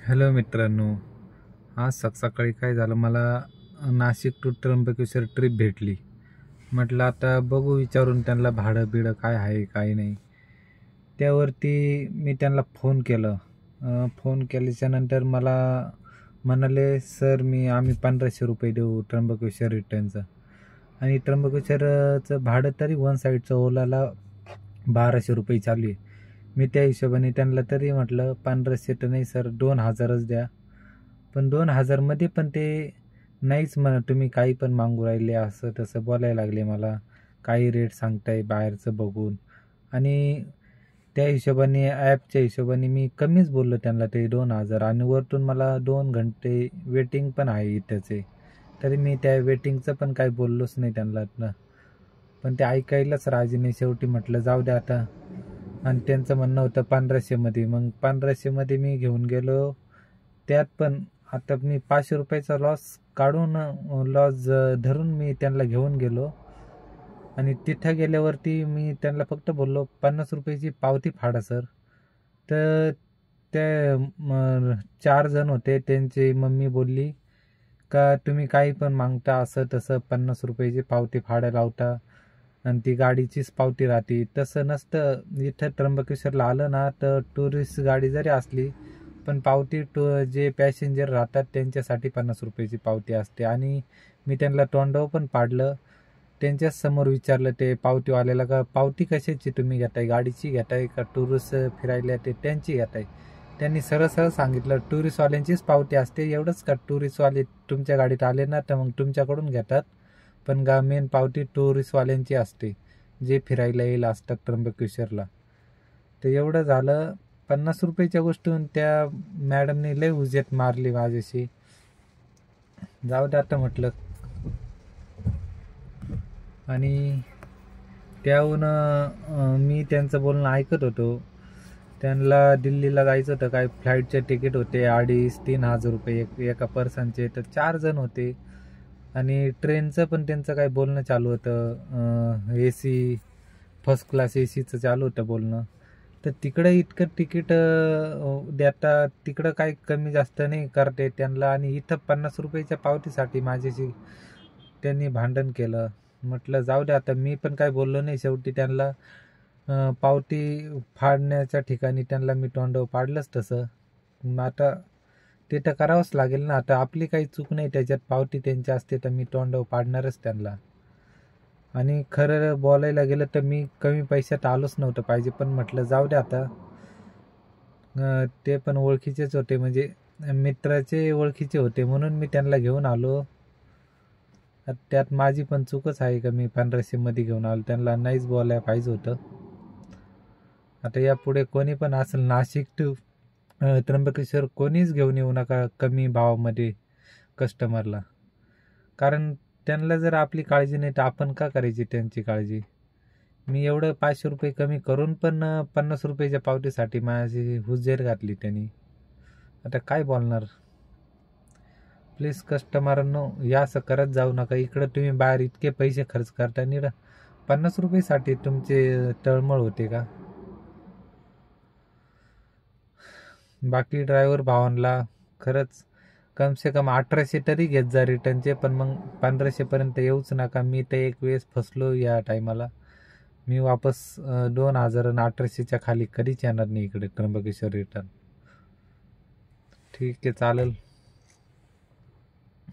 Hello मित्रांनो, आज सकाळी काय झालं, मला नाशिक टू त्र्यंबकेश्वर ट्रिप भेटली. म्हटलं आता बघू विचारून त्यांना भाडं बिडं काय आहे काय नाही. त्यावरती मी त्यांना फोन केलं. फोन केल्याच्यानंतर मला म्हणाले, सर आम्ही 1500 रुपये देऊ त्र्यंबकेश्वर रिटर्नचं. आणि त्र्यंबकेश्वरचं भाडं तरी वन साईडचं ओलाला 1200 रुपये चालू आहे. मी त्या हिशोबाने त्यांना तरी म्हटलं 1500 तर नाही सर, 2000च द्या. पण 2000मध्ये पण ते नाहीच म्हणा, तुम्ही काही पण मागू राहिले, असं तसं बोलायला लागले मला. काही रेट सांगताय बाहेरचं बघून. आणि त्या हिशोबाने ॲपच्या हिशोबाने मी कमीच बोललो त्यांना, ते 2000. आणि वरतून मला 2 घंटे वेटिंग पण आहे इथंचे. तरी मी त्या वेटिंगचं पण काही बोललोच नाही त्यांना. पण ते ऐकायलाच राजी नाही. शेवटी म्हटलं जाऊ द्या आता. आणि त्यांचं म्हणणं होतं 1500मध्ये. मग 1500मध्ये मी घेऊन गेलो. त्यात पण आता मी 500 रुपयाचा लॉस काढून, लॉस धरून मी त्यांना घेऊन गेलो. आणि तिथं गेल्यावरती मी त्यांना फक्त बोललो 50 रुपयाची पावती फाडा सर. तर ते 4 जण होते. त्यांची मम्मी बोलली का तुम्ही काही पण मागता, असं तसं 50 रुपयाची पावती फाडायला लावता आणि ती गाडीचीच पावती राहते. तसं नसतं. इथं त्र्यंबकेश्वरला आलं ना तर टुरिस्ट गाडी जरी असली पण पावती जे पॅसेंजर राहतात त्यांच्यासाठी 50 रुपयाची पावती असते. आणि मी त्यांना तोंडावर पण पाडलं. त्यांच्याच समोर विचारलं ते पावतीवाल्याला का पावती कशाची तुम्ही घेताय, गाडीची घेताय का टुरिस्ट फिरायला ते त्यांची घेताय. त्यांनी सरळ सरळ सांगितलं टुरिस्टवाल्यांचीच पावती असते. एवढंच का टुरिस्टवाले तुमच्या गाडीत आले ना तर मग तुमच्याकडून घेतात, पण मेन पावती टुरिस्टवाल्यांची असते जे फिरायला येईल असतात त्र्यंबकेश्वरला. तर एवढं झालं. 50 रुपयाच्या गोष्टीतून त्या मॅडमने लय उजेत मारली माझ्याशी. जाऊ दे आता म्हटलं. आणि त्याहून मी त्यांचं बोलणं ऐकत होतो. त्यांना दिल्लीला जायचं होतं. काय फ्लाईटचे तिकीट होते 2500-3000 रुपये एका पर्सनचे. तर 4 जण होते. आणि ट्रेनचं पण त्यांचं काय बोलणं चालू होतं, AC फर्स्ट क्लास ACचं चालू होतं बोलणं. तर तिकडं इतकं तिकीट देता, तिकडं काही कमी जास्त नाही करते त्यांना. आणि इथं 50 रुपयाच्या पावतीसाठी माझ्याशी त्यांनी भांडण केलं. म्हटलं जाऊ दे आता. मी पण काय बोललो नाही. शेवटी त्यांना पावती फाडण्याच्या ठिकाणी त्यांना मी तोंडावर पाडलंच तसं. मग आता ते तर करावंच लागेल ना. आता आपली काही चूक नाही त्याच्यात. पावती त्यांची असते तर मी तोंडावर पाडणारच त्यांना. आणि खरं बोलायला गेलं तर मी कमी पैशात आलोच नव्हतं पाहिजे, पण म्हटलं जाऊ दे आता. ते पण ओळखीचेच होते, म्हणजे मित्राचे ओळखीचे होते, म्हणून मी त्यांना घेऊन आलो. त्यात माझी पण चूकच आहे का मी 1500मध्ये घेऊन आलो. त्यांना नाहीच बोलायला पाहिजे होतं. आता यापुढे कोणी पण असेल नाशिक टू त्र्यंबकेश्वर कोणीच घेऊन येऊ नका कमी भावामध्ये कस्टमरला. कारण त्यांना जर आपली काळजी नाही तर आपण का करायची त्यांची काळजी. मी एवढं 500 रुपये कमी करून पण 50 रुपयाच्या पावतीसाठी माझी हुज्जेर घातली त्यांनी. आता काय बोलणार. प्लीज कस्टमरांनो, या असं करत जाऊ नका. इकडं तुम्ही बाहेर इतके पैसे खर्च करता आणि 50 रुपयासाठी तुमचे तळमळ होते का. बाकी ड्रायव्हर भावांना खरंच कम से कम 1800 तरी घेत जा रिटर्नचे, पण मग 1500 पर्यंत येऊच नका. मी तर एक वेळेस फसलो या टायमाला. मी वापस 2000 आणि 1800च्या खाली कधीच येणार नाही इकडे त्र्यंबकेश्वर रिटर्न. ठीक आहे, चालेल.